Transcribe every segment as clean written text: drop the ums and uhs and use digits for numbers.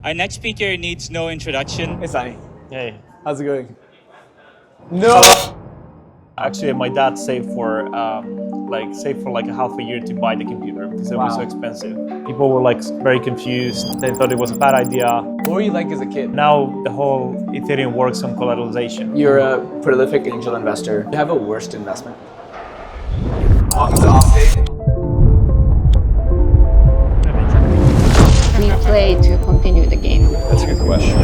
Our next speaker needs no introduction. Hey, Stani. Hey. How's it going? No! Actually, my dad saved for like a half a year to buy the computer because it was so expensive. People were like very confused. They thought it was a bad idea. What were you like as a kid? Now the whole Ethereum works on collateralization. You're a prolific angel investor. Do you have a worst investment? Welcome to Aave. We play to continue the game. That's a good question.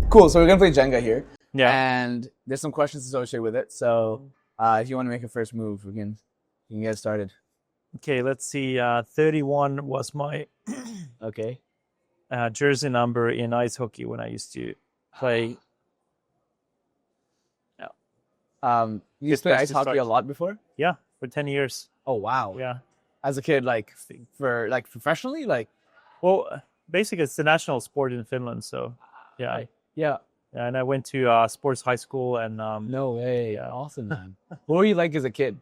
Cool, so we're gonna play Jenga here. Yeah. And there's some questions associated with it. So if you want to make a first move, we can get started. Okay, let's see. 31 was my Okay. jersey number in ice hockey when I used to play. You used to play ice hockey a lot before? Yeah, for 10 years. Oh wow. Yeah. As a kid, professionally, Well, basically, it's the national sport in Finland. So, yeah. Yeah. And I went to sports high school and No way. Yeah. Awesome, man. What were you like as a kid?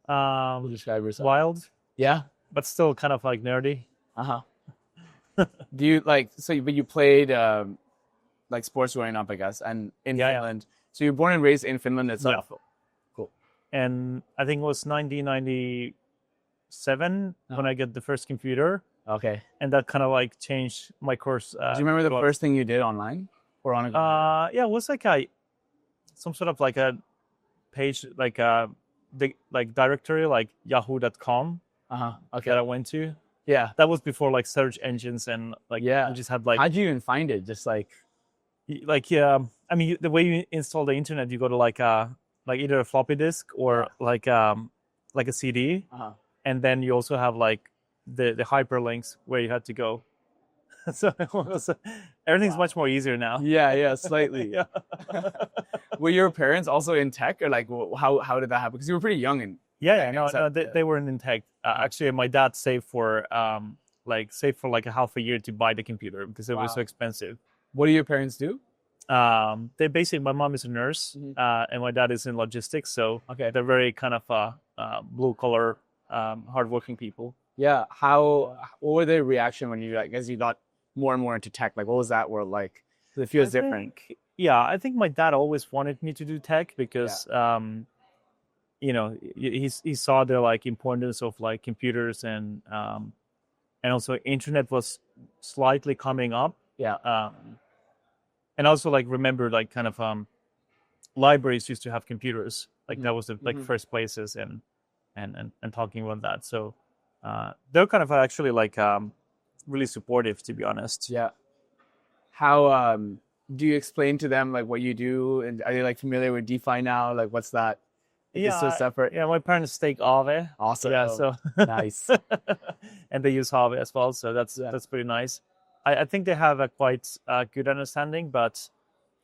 Describe yourself. wild, Yeah. but still kind of like nerdy. Uh-huh. Do you but you played sports growing up, I guess, and in Finland. So you were born and raised in Finland itself. Yeah. Cool. And I think it was 1997 when I got the first computer. Okay. And that kind of like changed my course. Do you remember the first thing you did online or on a yeah, it was like some sort of like a page, like a directory, like yahoo.com Okay. that I went to. Yeah. That was before like search engines and like Yeah. I just had like How'd you even find it? Just I mean, the way you install the internet, you go to like either a floppy disk or like a CD, and then you also have like the hyperlinks where you had to go. So everything's much more easier now. Yeah, slightly. Yeah. Were your parents also in tech, or like how did that happen? Because you were pretty young and They weren't in tech. Actually, my dad saved for like a half a year to buy the computer because it was so expensive. What do your parents do? They basically, my mom is a nurse, and my dad is in logistics. So they're very kind of blue collar, hardworking people. Yeah. What were their reaction when you as you got more and more into tech? Like, what was that world like? It feels different. I think my dad always wanted me to do tech because, he saw the like importance of like computers and also internet was slightly coming up. Yeah. And also like remember like kind of libraries used to have computers. Like that was the first places and talking about that. So they're kind of actually like really supportive, to be honest. Yeah. How do you explain to them like what you do, and are they like familiar with DeFi now? Like, what's that? It's so separate. Yeah, my parents take Aave. Awesome. Yeah, so nice. And they use Aave as well, so that's pretty nice. I think they have a quite good understanding, but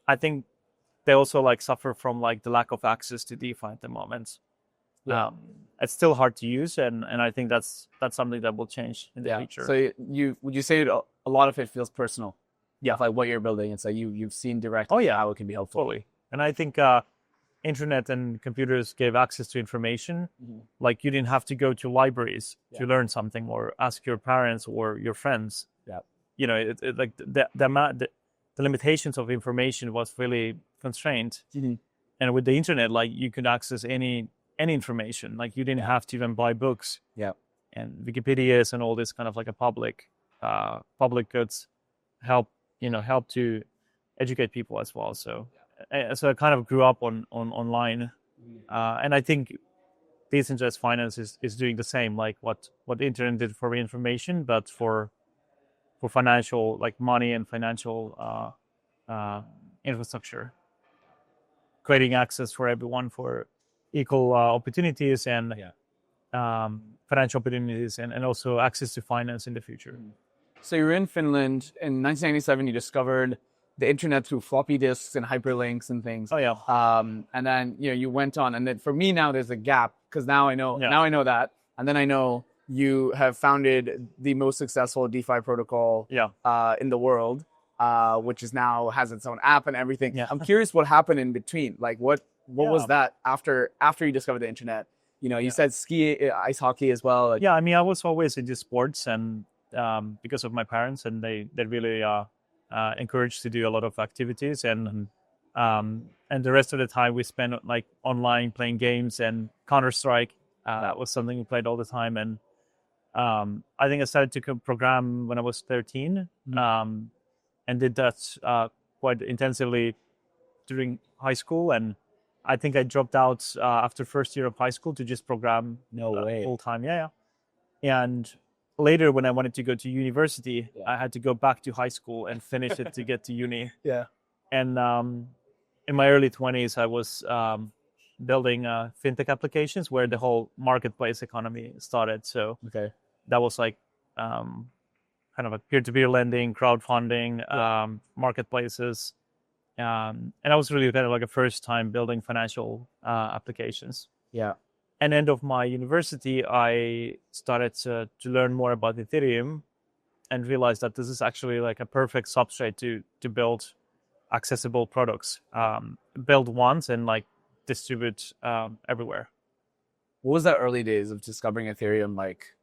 I think they also like suffer from like the lack of access to DeFi at the moment. Yeah. It's still hard to use, and I think that's something that will change in the future. So would you say a lot of it feels personal? Yeah, like what you're building. It's like you've seen directly how it can be helpful. Totally. And I think internet and computers gave access to information. Like you didn't have to go to libraries to learn something or ask your parents or your friends. Yeah. You know, like the limitations of information was really constrained. And with the internet, like you could access any information. Like you didn't have to even buy books. Yeah. And Wikipedias and all this kind of like a public goods help to educate people as well. So I kind of grew up on online, and I think decentralized finance is doing the same, like what the internet did for information, but for financial, like money and financial infrastructure, creating access for everyone for equal opportunities and financial opportunities and also access to finance in the future. So you were in Finland in 1997. You discovered the internet through floppy disks and hyperlinks and things. Oh yeah. And then you went on, and then for me now there's a gap because now I know that, and then I know you have founded the most successful DeFi protocol in the world, which is now has its own app and everything. Yeah. I'm curious what happened in between. Like what was that after you discovered the internet? You said ice hockey as well. I mean, I was always into sports, and because of my parents, and they really encouraged to do a lot of activities, and the rest of the time we spent like online playing games and Counter-Strike. That was something we played all the time, and I think I started to program when I was 13, and did that quite intensively during high school, and I think I dropped out after first year of high school to just program full time. Yeah. And later, when I wanted to go to university, I had to go back to high school and finish it to get to uni. Yeah. And in my early 20s, I was building fintech applications where the whole marketplace economy started. So that was like kind of a peer-to-peer lending, crowdfunding, marketplaces. And I was really kind of like a first time building financial applications. Yeah. And end of my university, I started to learn more about Ethereum and realized that this is actually like a perfect substrate to build accessible products, build once and like distribute everywhere. What was the early days of discovering Ethereum like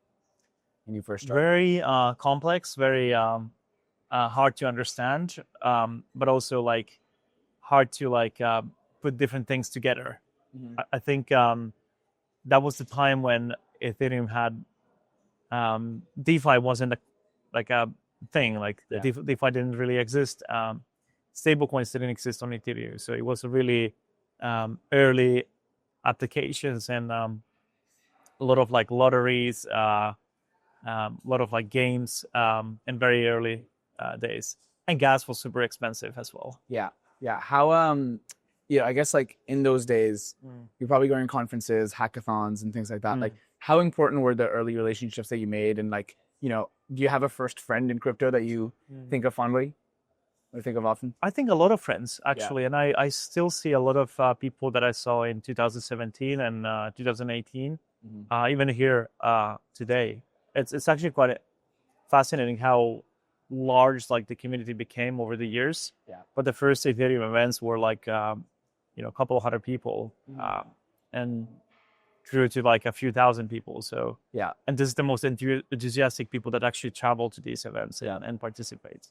when you first started? Very complex, very hard to understand, but also like hard to like put different things together. I think that was the time when Ethereum had DeFi wasn't a thing. Like DeFi didn't really exist. Stablecoins didn't exist on Ethereum, so it was a really early applications and a lot of like lotteries, a lot of like games in very early days. And gas was super expensive as well. Yeah. How I guess like in those days, you're probably going to conferences, hackathons, and things like that. Like, how important were the early relationships that you made? And like, do you have a first friend in crypto that you think of fondly or think of often? I think a lot of friends actually, and I still see a lot of people that I saw in 2017 and 2018, even here today. It's actually quite fascinating how large like the community became over the years. But the first Ethereum events were like a couple hundred people, and grew to like a few thousand people. So and this is the most enthusiastic people that actually travel to these events and participate.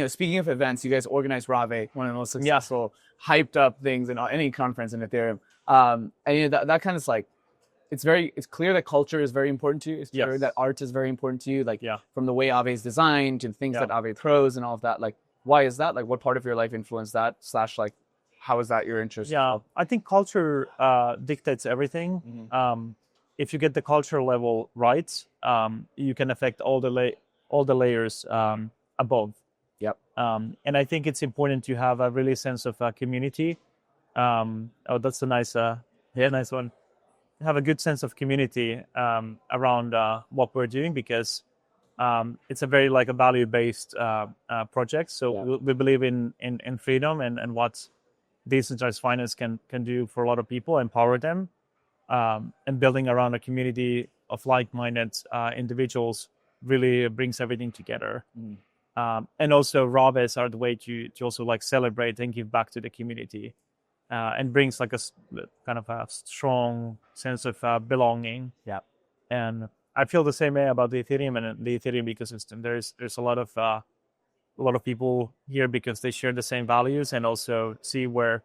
Speaking of events, you guys organized Aave, one of the most successful, hyped up things in any conference in Ethereum. And that kind of like, it's clear that culture is very important to you. It's clear that art is very important to you. Like from the way Aave is designed and things that Aave throws and all of that. Like, why is that? Like, what part of your life influenced that? / like, how is that your interest? Yeah, I think culture dictates everything. If you get the cultural level right, you can affect all the layers above. And I think it's important to have a really sense of community. That's a nice one. Have a good sense of community around what we're doing, because it's a very like a value-based project. So we believe in freedom and what decentralized finance can do for a lot of people, empower them, and building around a community of like-minded individuals really brings everything together. And also Aaves are the way to also like celebrate and give back to the community, and brings like a kind of a strong sense of belonging. And I feel the same way about the Ethereum and the Ethereum ecosystem. There's a lot of people here because they share the same values and also see where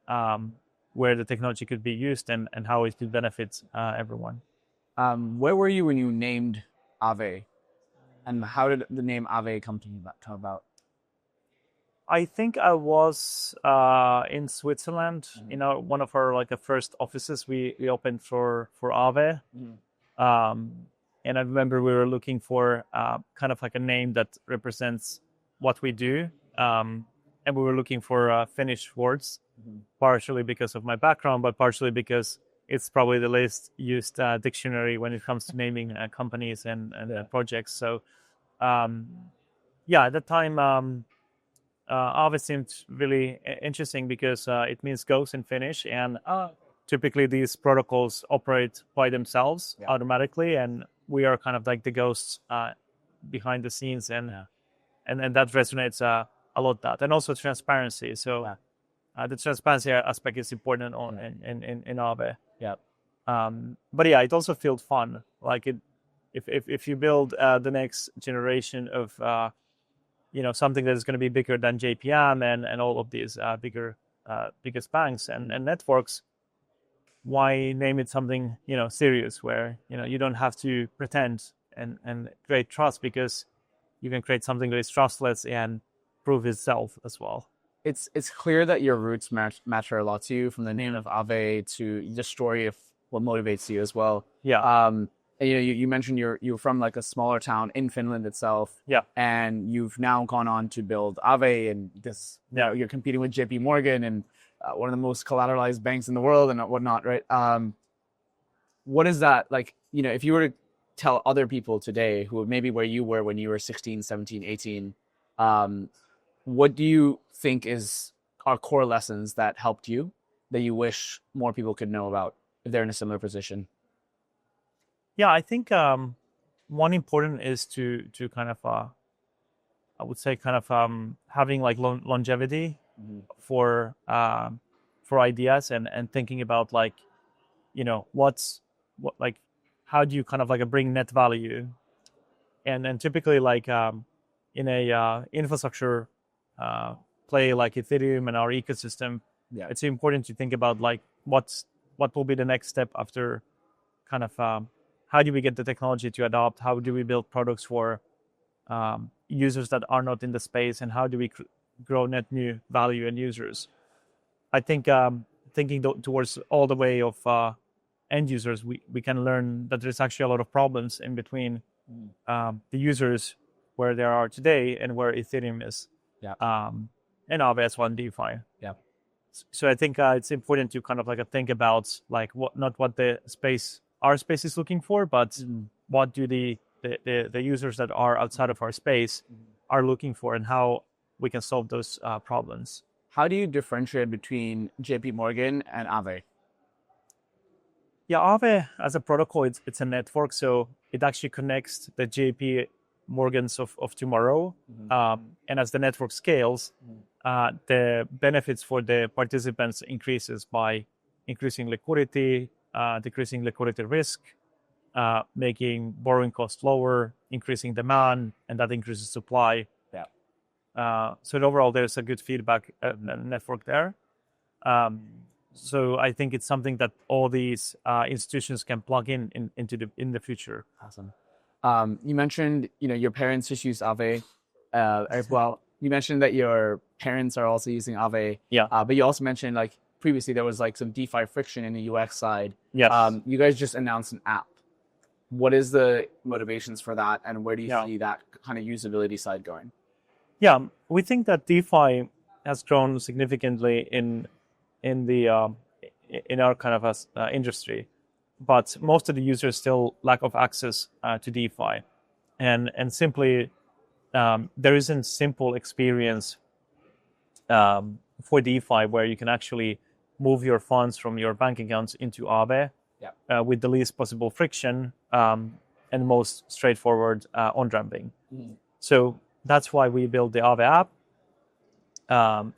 the technology could be used and how it could benefit everyone. Where were you when you named Aave? And how did the name Aave come about? I think I was in Switzerland. One of our like the first offices we opened for Aave. And I remember we were looking for kind of like a name that represents what we do. And we were looking for Finnish words, partially because of my background, but partially because it's probably the least used dictionary when it comes to naming companies and projects. So, at that time, Aave seemed really interesting because it means ghost in Finnish, and typically these protocols operate by themselves automatically, and we are kind of like the ghosts behind the scenes, and that resonates a lot. That, and also transparency. So the transparency aspect is important in Aave. But it also felt fun. Like it if you build the next generation of something that is going to be bigger than JPM and all of these biggest banks and networks, why name it something serious where you don't have to pretend and create trust, because you can create something that is trustless and prove itself as well. It's clear that your roots matter a lot to you, from the name of Aave to the story of what motivates you as well. Yeah. And, you mentioned you're from like a smaller town in Finland itself. Yeah. And you've now gone on to build Aave, and this. Yeah. You're competing with JP Morgan and one of the most collateralized banks in the world and whatnot, right? What is that like? If you were to tell other people today who maybe where you were when you were 16, 17, 18, what do you think are core lessons that helped you that you wish more people could know about if they're in a similar position? Yeah, I think one important is to kind of I would say kind of having like longevity for ideas and thinking about like how do you kind of like bring net value, and typically like in a infrastructure play like Ethereum and our ecosystem, it's important to think about like what will be the next step after kind of how do we get the technology to adopt, how do we build products for users that are not in the space, and how do we grow net new value and users. I think thinking towards all the way of end users, we can learn that there's actually a lot of problems in between the users where they are today and where Ethereum is. And Aave as one DeFi. Yeah. So I think it's important to kind of like think about like not what our space is looking for, but what do the users that are outside of our space are looking for, and how we can solve those problems. How do you differentiate between JP Morgan and Aave? Yeah, Aave as a protocol, it's a network, so it actually connects the JP Morgans of tomorrow. And as the network scales, the benefits for the participants increases by increasing liquidity, decreasing liquidity risk, making borrowing costs lower, increasing demand, and that increases supply. So overall, there's a good feedback network there. So I think it's something that all these institutions can plug into in the future. Awesome. You mentioned your parents just use Aave as well. You mentioned that your parents are also using Aave. But you also mentioned like previously there was like some DeFi friction in the UX side. You guys just announced an app. What is the motivations for that, and where do you see that kind of usability side going? Yeah, we think that DeFi has grown significantly in our kind of industry, but most of the users still lack of access to DeFi, and simply there isn't simple experience for DeFi where you can actually move your funds from your bank accounts into Aave with the least possible friction and most straightforward on-ramping. So that's why we built the Aave app.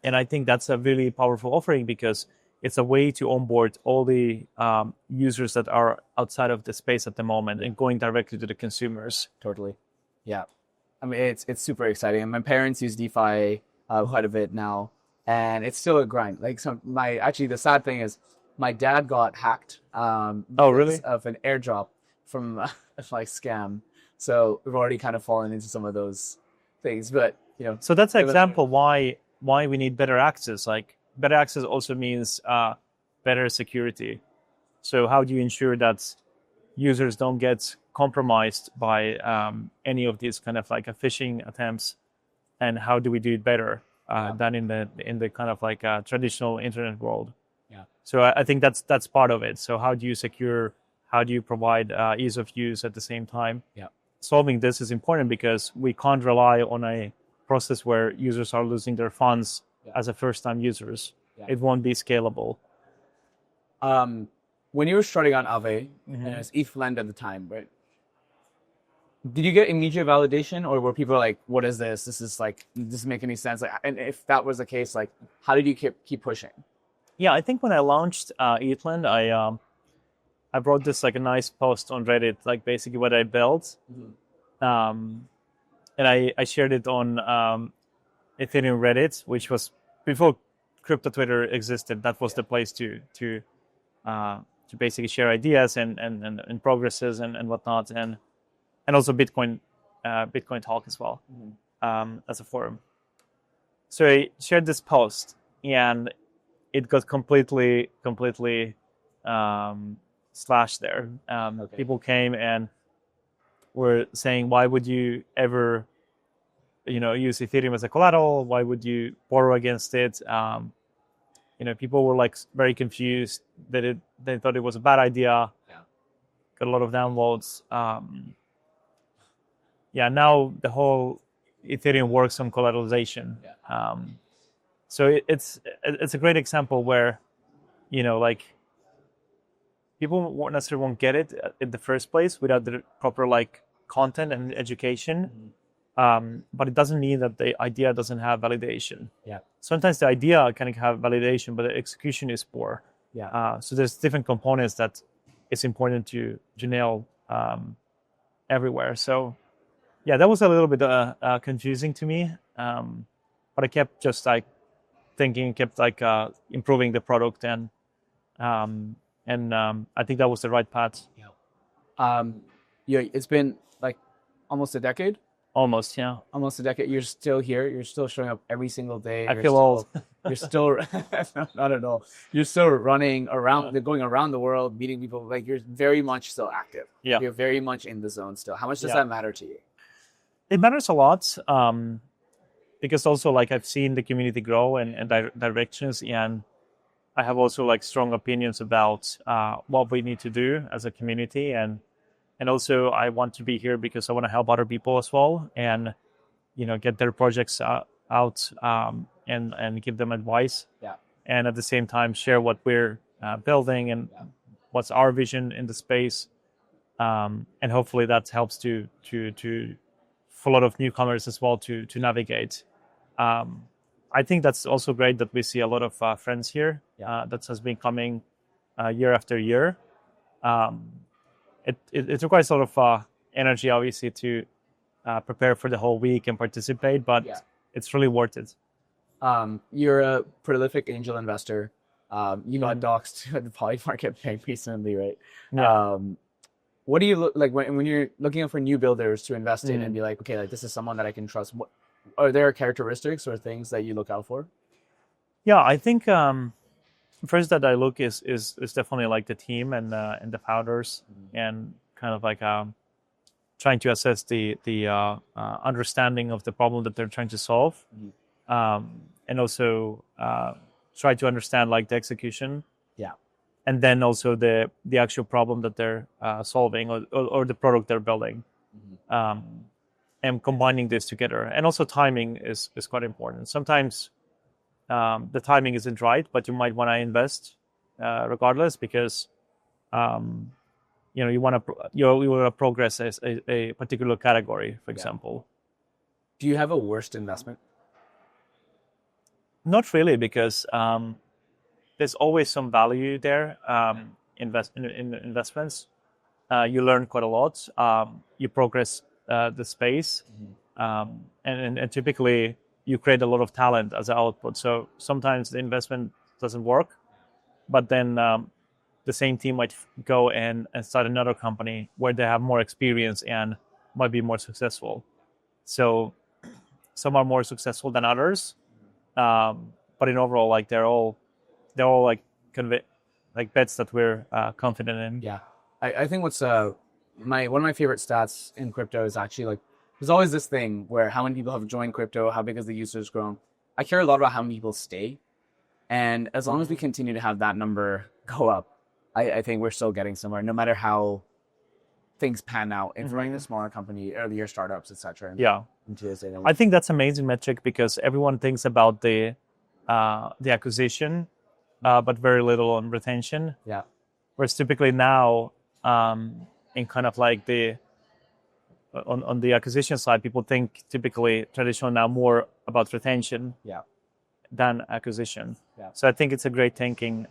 And I think that's a really powerful offering because it's a way to onboard all the users that are outside of the space at the moment and going directly to the consumers. Totally. Yeah. I mean, it's super exciting. And my parents use DeFi quite a bit now, and it's still a grind. Like the sad thing is my dad got hacked really? of an airdrop from like scam. So we've already kind of fallen into some of those things, but So that's an example why we need better access. Like better access also means better security. So how do you ensure that users don't get compromised by any of these kind of like phishing attempts, and how do we do it better than in the kind of like traditional internet world? So I think that's part of it. So how do you secure? How do you provide ease of use at the same time? Solving this is important because we can't rely on a process where users are losing their funds as a first-time users. It won't be scalable. When you were starting on Aave, and it was Finland at the time, right? Did you get immediate validation, or were people like, "What is this? This doesn't make any sense"? Like, and if that was the case, like, how did you keep pushing? Yeah, I think when I launched Eatland, I wrote this like a nice post on Reddit, like basically what I built, and I shared it on Ethereum Reddit, which was before crypto Twitter existed. That was the place to basically share ideas and progresses and whatnot, and also Bitcoin talk as well as a forum. So I shared this post, and it got completely slashed there. People came and were saying, why would you ever use Ethereum as a collateral? Why would you borrow against it? People were like very confused that they thought it was a bad idea. Got a lot of downvotes. Now the whole Ethereum works on collateralization. So it's a great example where, like people won't necessarily get it in the first place without the proper like content and education. But it doesn't mean that the idea doesn't have validation. Sometimes the idea can have validation, but the execution is poor. So there's different components that it's important to nail everywhere. So that was a little bit confusing to me. But I kept just like thinking, improving the product, and I think that was the right path. It's been like almost a decade. Almost a decade. You're still here. You're still showing up every single day. I feel old. You're still not at all. You're still running around, going around the world, meeting people. Like, you're very much still active. You're very much in the zone still. How much does that matter to you? It matters a lot, because also like I've seen the community grow and directions, and I have also like strong opinions about what we need to do as a community, and also I want to be here because I want to help other people as well, and get their projects out and give them advice, and at the same time share what we're building and what's our vision in the space, and hopefully that helps to for a lot of newcomers as well to navigate. I think that's also great that we see a lot of friends here. That has been coming year after year. It requires a lot of energy, obviously, to prepare for the whole week and participate, but it's really worth it. You're a prolific angel investor. You got doxed at the Poly Market very recently, right? What do you look like when you're looking for new builders to invest in and be like, okay, like this is someone that I can trust? What are there characteristics or things that you look out for? I think first that I look is definitely like the team and the founders, and kind of like trying to assess the understanding of the problem that they're trying to solve, and also try to understand like the execution. And then also the actual problem that they're solving, or the product they're building, and combining this together. And also timing is quite important. Sometimes the timing isn't right, but you might want to invest regardless, because you want to progress as a particular category, for example. Do you have a worst investment? Not really, because there's always some value there. In investments, you learn quite a lot. You progress the space, and typically you create a lot of talent as an output. So sometimes the investment doesn't work, but then the same team might go and start another company where they have more experience and might be more successful. So some are more successful than others, but in overall, like they're all like bets that we're confident in. I think what's one of my favorite stats in crypto is actually like, there's always this thing where how many people have joined crypto, how big has the users grown. I care a lot about how many people stay, and as long as we continue to have that number go up, I think we're still getting somewhere, no matter how things pan out in running a smaller company, earlier startups, etc. I think that's an amazing metric, because everyone thinks about the acquisition, but very little on retention. Whereas typically now, in kind of like on the acquisition side, people think typically traditional now more about retention than acquisition. So I think it's a great thinking,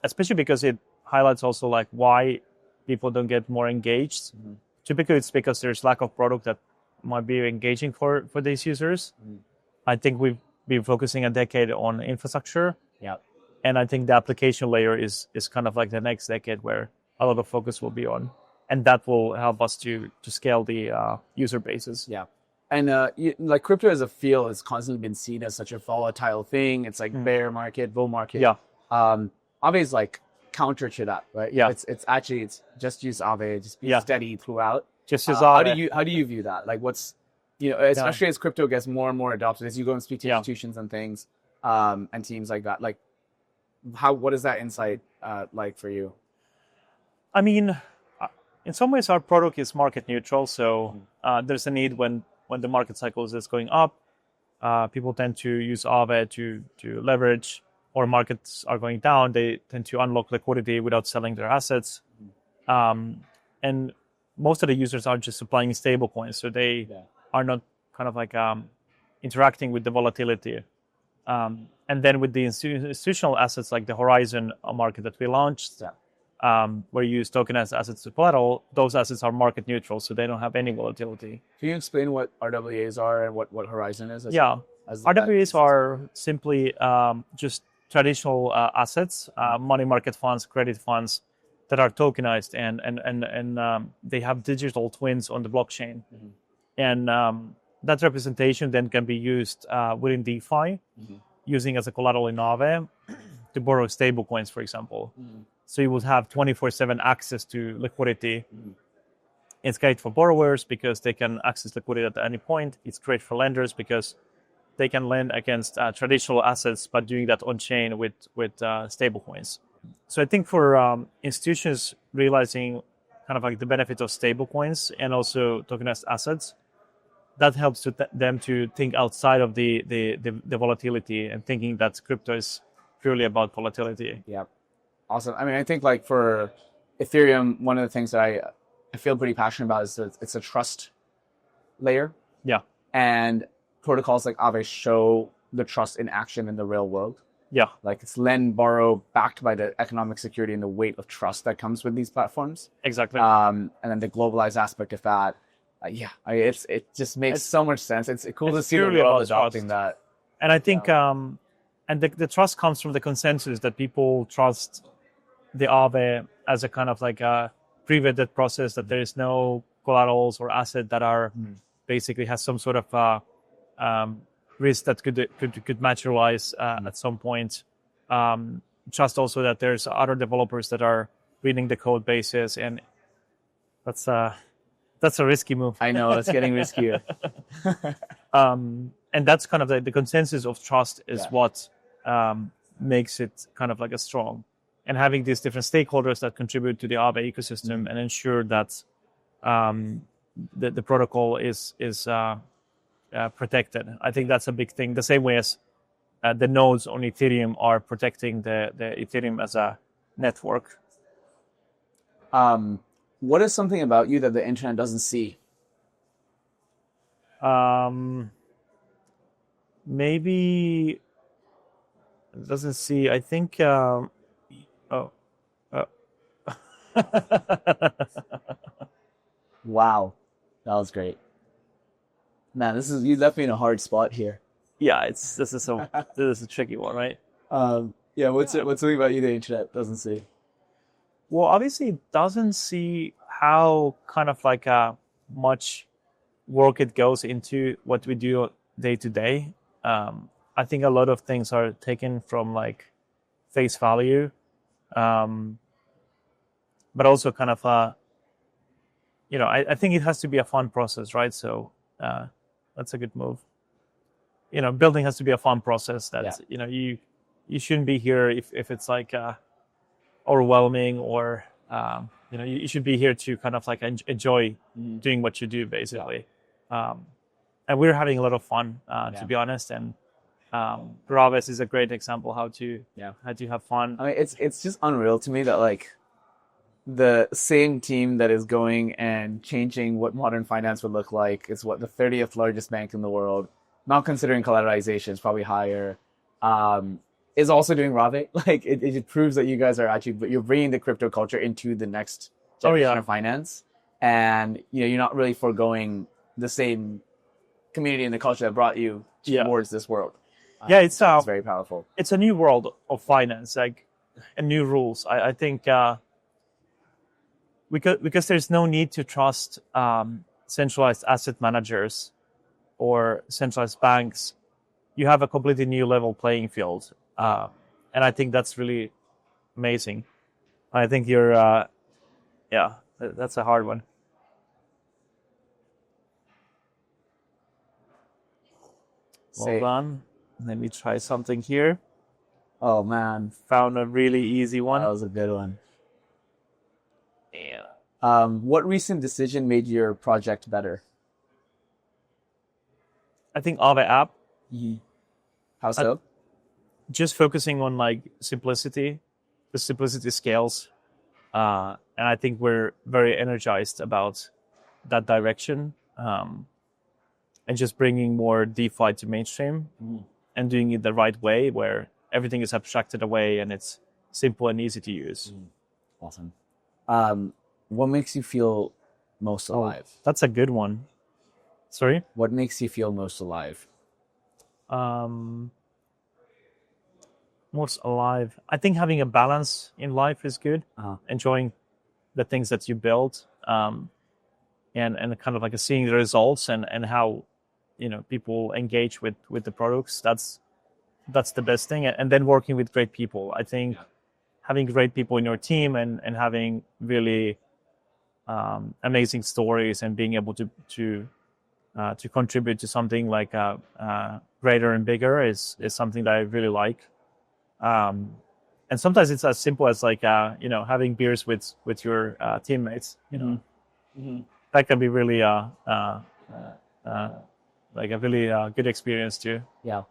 especially because it highlights also like why people don't get more engaged. Typically, it's because there's lack of product that might be engaging for these users. I think we've been focusing a decade on infrastructure. Yeah. And I think the application layer is kind of like the next decade where a lot of focus will be on. And that will help us to scale the user bases. Yeah. And like crypto as a field has constantly been seen as such a volatile thing. It's like bear market, bull market. Yeah. Aave is like counter to that, right? Yeah. It's just use Aave, just be steady throughout. Just use Aave. How do you view that? Like what's, especially as crypto gets more and more adopted, as you go and speak to institutions and things, and teams like that, like what is that insight like for you? I mean, in some ways our product is market neutral. So there's a need when the market cycles is going up, people tend to use Aave to leverage, or markets are going down, they tend to unlock liquidity without selling their assets. And most of the users are just supplying stablecoins, so they are not kind of like interacting with the volatility. And then with the institutional assets like the Horizon market that we launched, where you use tokenized assets to collateral, those assets are market neutral, so they don't have any volatility. Can you explain what RWAs are and what Horizon is? RWAs are simply just traditional assets, money market funds, credit funds that are tokenized, and they have digital twins on the blockchain. And that representation then can be used within DeFi, using as a collateral in Aave to borrow stablecoins, for example. So you would have 24/7 access to liquidity. It's great for borrowers because they can access liquidity at any point. It's great for lenders because they can lend against traditional assets, but doing that on chain with stablecoins. So I think for institutions realizing kind of like the benefits of stablecoins and also tokenized assets, that helps them to think outside of the volatility and thinking that crypto is purely about volatility. Yeah. Awesome. I mean, I think like for Ethereum, one of the things that I feel pretty passionate about is that it's a trust layer. Yeah. And protocols like Aave show the trust in action in the real world. Yeah. Like it's lend, borrow, backed by the economic security and the weight of trust that comes with these platforms. Exactly. And then the globalized aspect of that. It just makes so much sense. It's cool to see the world adopting that. And I think, and the trust comes from the consensus that people trust the Aave as a kind of like a pre-vetted process, that there is no collaterals or asset that are basically has some sort of risk that could materialize at some point. Trust also that there's other developers that are reading the code bases, and that's a risky move. I know, it's getting riskier. And that's kind of the consensus of trust is what makes it kind of like a strong. And having these different stakeholders that contribute to the Aave ecosystem and ensure that the protocol is protected. I think that's a big thing. The same way as the nodes on Ethereum are protecting the Ethereum as a network. What is something about you that the internet doesn't see? Maybe it doesn't see. I think. Wow, that was great. Man, you left me in a hard spot here. Yeah, this is a tricky one, right? What's something about you the internet doesn't see? Well, obviously, it doesn't see how kind of like much work it goes into what we do day to day. I think a lot of things are taken from like face value, but also kind of I think it has to be a fun process, right? So that's a good move. Building has to be a fun process. That you shouldn't be here if it's like overwhelming or you should be here to kind of like enjoy doing what you do basically. And we're having a lot of fun to be honest, and Aave is a great example how to have fun. I mean, it's just unreal to me that like the same team that is going and changing what modern finance would look like is what the 30th largest bank in the world, not considering collateralization, is probably higher. is also doing Aave. Like it proves that you guys are actually you're bringing the crypto culture into the next generation of finance, and you're not really foregoing the same community and the culture that brought you towards this world. It's very powerful. It's a new world of finance, like and new rules. I think because there's no need to trust centralized asset managers or centralized banks. You have a completely new level playing field, and I think that's really amazing. I think you're, that's a hard one. Well done. Let me try something here. Oh man, found a really easy one. That was a good one. Yeah. What recent decision made your project better? I think Aave app. How so? Just focusing on like simplicity. The simplicity scales, and I think we're very energized about that direction. And just bringing more DeFi to mainstream and doing it the right way, where everything is abstracted away and it's simple and easy to use. Awesome. What makes you feel most alive? That's a good one. Sorry? What makes you feel most alive? Most alive. I think having a balance in life is good. Enjoying the things that you build, and kind of like seeing the results and how people engage with the products. That's the best thing. And then working with great people. I think having great people in your team and having really amazing stories and being able to contribute to something like greater and bigger is something that I really like. And sometimes it's as simple as like having beers with your teammates. That can be really like a really good experience too. Yeah,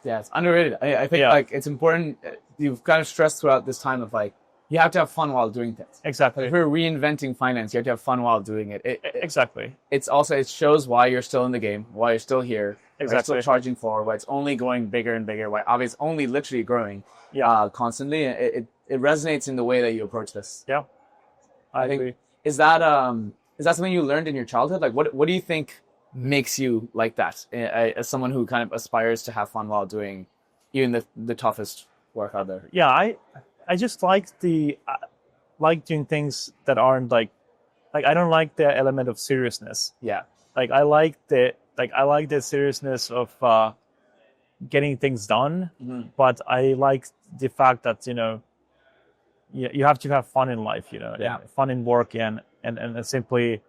it's underrated. I think like it's important. You've kind of stressed throughout this time of like you have to have fun while doing things. Exactly. If we're reinventing finance, you have to have fun while doing it. Exactly. It's also it shows why you're still in the game, why you're still here, exactly. Why you're still charging forward, why it's only going bigger and bigger, why Aave is only literally growing constantly. It resonates in the way that you approach this. Yeah, I think agree. Is that something you learned in your childhood? Like what do you think makes you like that as someone who kind of aspires to have fun while doing even the toughest work out there? Yeah, I just like doing things that aren't like I don't like the element of seriousness. Yeah. Like I like the seriousness of getting things done, but I like the fact that you have to have fun in life, fun in work and simply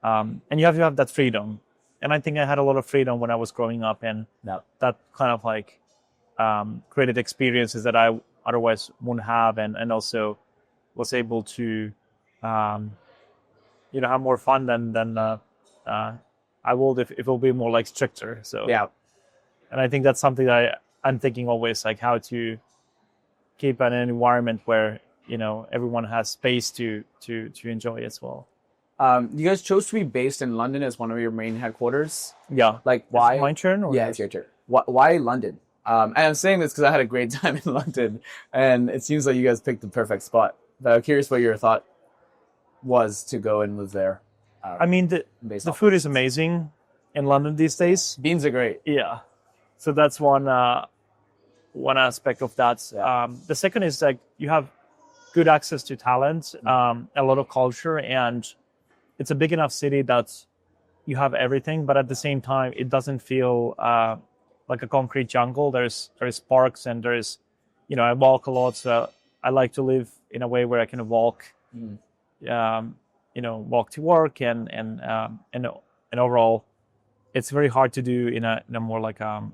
and you have to have that freedom. And I think I had a lot of freedom when I was growing up, and that kind of like created experiences that I otherwise wouldn't have, and also was able to have more fun than I would if it will be more like stricter. So and I think that's something that I'm thinking always, like how to keep an environment where everyone has space to enjoy as well. You guys chose to be based in London as one of your main headquarters. Yeah. Like why? Is it my turn? Or it's your turn. Why London? And I'm saying this because I had a great time in London, and it seems like you guys picked the perfect spot. But I'm curious what your thought was to go and live there. I mean, the food is amazing in London these days. Beans are great. Yeah. So that's one aspect of that. Yeah. The second is like you have good access to talent, a lot of culture, and it's a big enough city that you have everything, but at the same time, it doesn't feel like a concrete jungle. There's parks and there's, I walk a lot, so I like to live in a way where I can walk, walk to work and overall, it's very hard to do in a more like a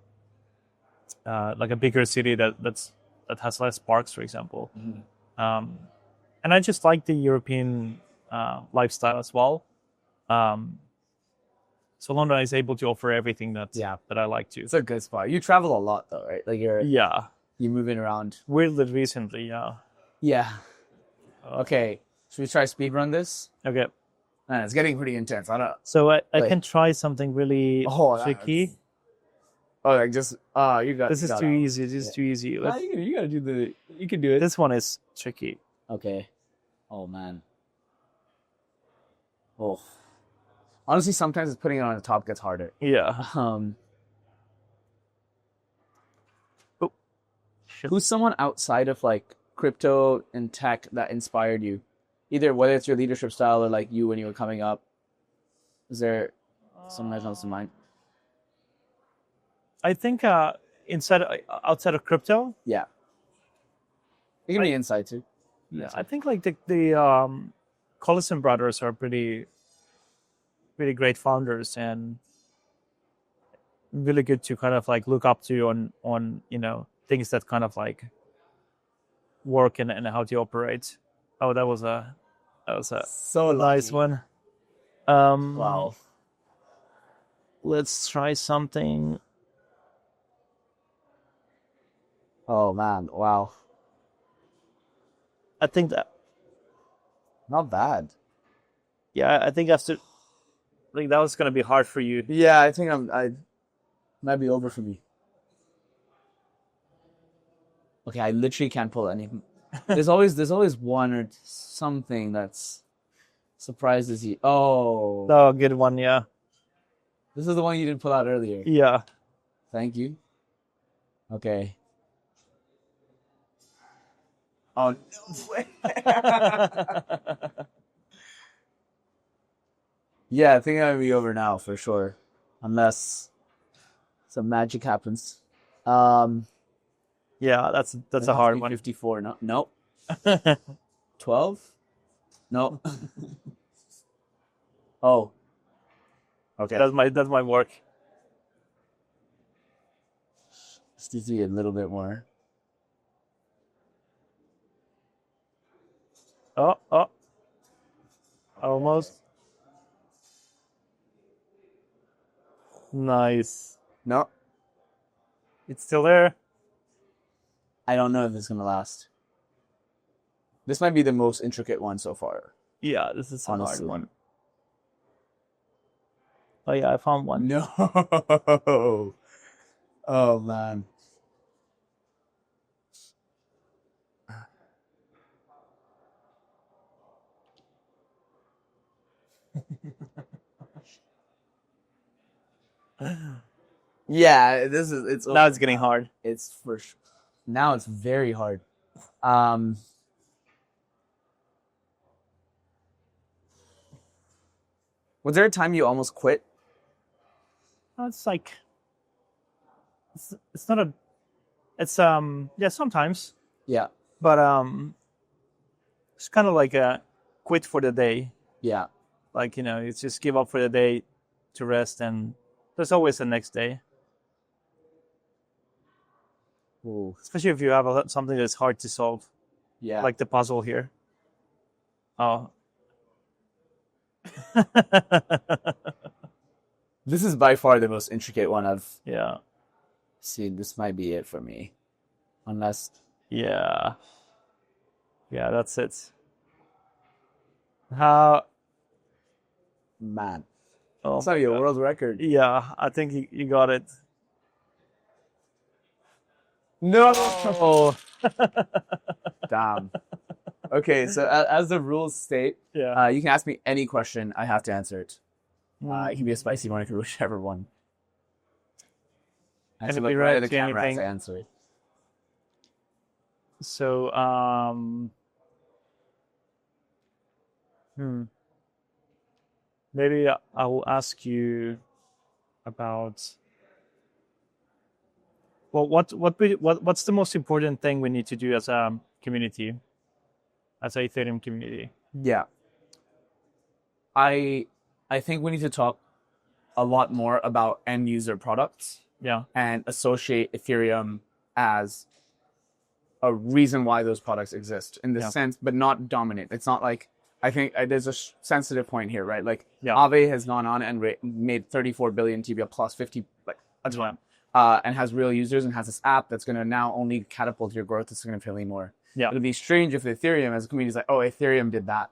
bigger city that has less parks, for example. And I just like the European lifestyle as well. So London is able to offer everything that I like to. It's a good spot. You travel a lot though, right? Like you're moving around. Weirdly recently, yeah. Yeah. Okay. Should we try speedrun this? Okay. It's getting pretty intense. I don't know. So I can try something really tricky. Oh, like just you got. This is too easy. This is too easy. You gotta do the. You can do it. This one is tricky. Okay. Oh man. Oh. Honestly, sometimes it's putting it on the top gets harder. Yeah. Who's someone outside of like crypto and tech that inspired you? Either whether it's your leadership style or like you when you were coming up. Is there someone that comes to mind? I think outside of crypto. Yeah. It can be inside too. Yeah, I think like the Collison brothers are pretty great founders and really good to kind of like look up to on things that kind of like work and how to operate. Oh, that was a So nice lucky. one. Wow. Let's try something. Oh man, wow. I think that. Not bad. Yeah, I think after. I think that was gonna be hard for you. Yeah, I think I might be over for me. Okay, I literally can't pull any. There's always one or something that's surprises you. Oh. Oh, good one, yeah. This is the one you didn't pull out earlier. Yeah. Thank you. Okay. Oh, no way. Yeah, I think I'm gonna be over now for sure. Unless some magic happens. Yeah, that's a hard one. 54. No. Nope. 12? No. Oh. Okay. That's my work. Just needs to be a little bit more. Oh. Almost. Nice. No. It's still there. I don't know if it's gonna last. This might be the most intricate one so far. Yeah, this is a hard Honestly. one. Oh yeah, I found one. No. Oh man. Yeah, it's Now it's getting hard. It's for sure. Now it's very hard. Was there a time you almost quit? It's like it's not a it's yeah, sometimes, Yeah. but it's kind of like a quit for the day. Yeah. Like, it's just give up for the day to rest, and there's always the next day. Ooh. Especially if you have something that's hard to solve, Yeah. like the puzzle here. Oh. This is by far the most intricate one I've Yeah. seen. This might be it for me. Unless Yeah. Yeah, that's it. How? man. Oh, It's not your world record. yeah, I think you got it. No. Oh. Damn. Okay, so as the rules state, Yeah. you can ask me any question. I have to answer it. It can be a spicy one, it can be whichever one. I have Can to it look be right at right the to camera as anything? I answer it. So, maybe I will ask you about. Well, what's the most important thing we need to do as a community, as a Ethereum community? Yeah. I think we need to talk a lot more about end user products. Yeah. And associate Ethereum as a reason why those products exist in this sense, but not dominant. It's not like, I think there's a sensitive point here, right? Like Aave has gone on and made 34 billion TBL plus 50, like a ton, and has real users and has this app that's going to now only catapult your growth significantly more. Yeah. It'll be strange if Ethereum as a community is like, oh, Ethereum did that.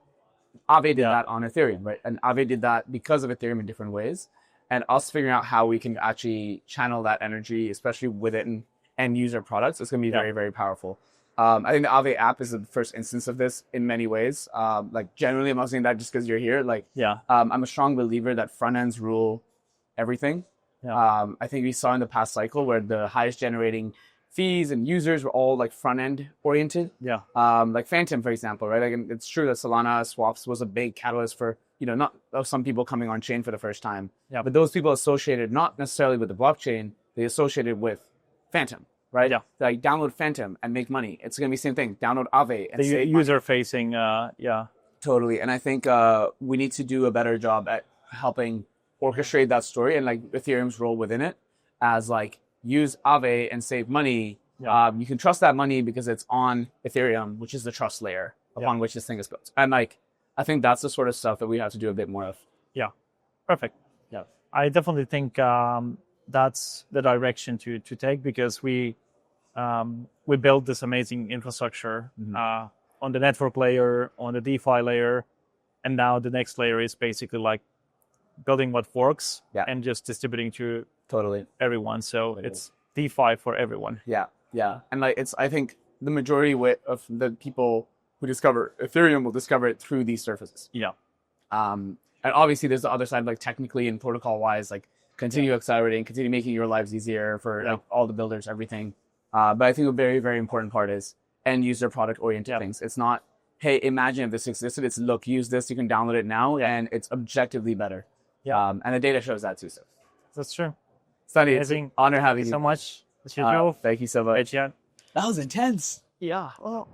Aave did that on Ethereum, right? And Aave did that because of Ethereum in different ways. and us figuring out how we can actually channel that energy, especially within end user products, is going to be very, very powerful. I think the Aave app is the first instance of this in many ways. Like generally, I'm not saying that just because you're here. Like, I'm a strong believer that front ends rule everything. I think we saw in the past cycle where the highest generating fees and users were all like front end oriented. Like Phantom, for example, right? Like, it's true that Solana swaps was a big catalyst for, not some people coming on chain for the first time. But those people associated not necessarily with the blockchain, they associated with Phantom. Right? Like download Phantom and make money. It's going to be the same thing. Download Aave and save user money. facing, Totally. And I think we need to do a better job at helping orchestrate that story and like Ethereum's role within it as like use Aave and save money. You can trust that money because it's on Ethereum, which is the trust layer upon which this thing is built. And like, I think that's the sort of stuff that we have to do a bit more of. Perfect. I definitely think that's the direction to take, because we built this amazing infrastructure on the network layer, on the DeFi layer, and now the next layer is basically like building what works and just distributing to everyone. So it's DeFi for everyone. And like I think the majority of the people who discover Ethereum will discover it through these surfaces. And obviously there's the other side, like technically and protocol wise, like continue accelerating, continue making your lives easier for like, all the builders, everything. But I think a very, very important part is end user product oriented things. It's not, hey, imagine if this existed. It's look, use this. You can download it now, and it's objectively better. And the data shows that too. So that's true. Stani, it's an honor having you. So much. Thank you so much. That was intense. Yeah. Well.